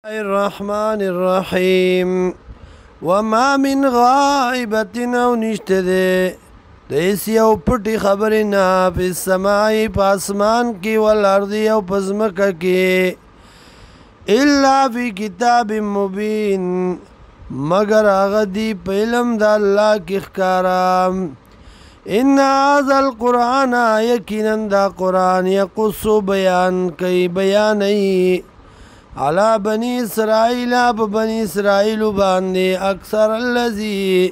الرحمن الرحیم وما من غائبت او نشته ده دیس یو پټی خبری نا فی السمائی پاسمان کی والارض یو پزمکا کی الا فی کتاب مبین مگر آغا دی پیلم دا اللہ کی خکارام ان هذا القرآن یقینا دا قرآن یقص بیان کئی بیانی علی بنی اسرائیل بنی اسرائیل باندے اکثر اللذی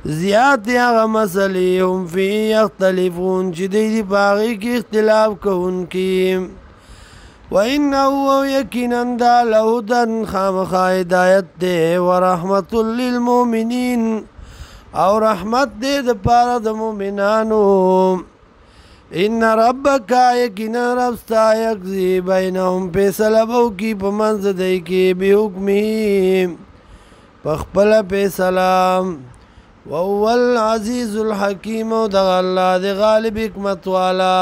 زیاد آغا مسئلی هم فی یختلفون چی دی پاغی کی اختلاف کون کی وَإِنَّهُ يَكِنًا دَا لَهُدًا خامخا ہدایت دے ورحمت للمؤمنین او رحمت دے دا پارا دا مومنانو ان ربک یقینا ربستا یقضی بینهم فیصله بو کی په منځ دی کې بحکمه پخپل فیصله وهو العزیز الحکیم او دغه الله د غالب حکمت والا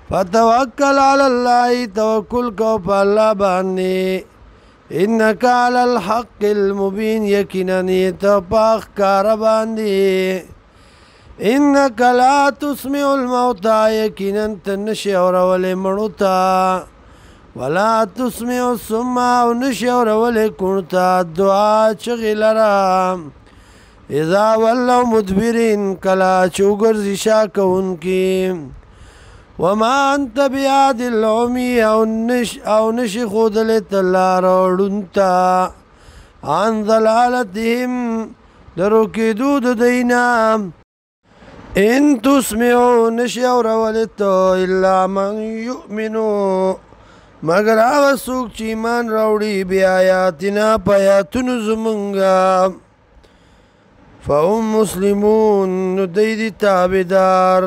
فتوکل علی الله توکل کو په الله باندې انک علی الحق المبین یقینا ته پاک کار باندې انک لا تسمع الموتى یقینا تنشی اورول مړوتا ولا تسمع الصم او نشی اورول کونتا دعا چغلرا اذا ولوا مدبرین کلا چوګرځي شاکون کی وما انت بیاد العمی او نشی خودل تلار وړونتا عن ضلالتهم درو کېدو د دینا ان تسمعو نشی اورولتو الا من یؤمنو مگر آغا سوک چی ایمان راوڑی بی آیاتنا پیاتونو زمونگا فهم مسلمون ندیدی تابدار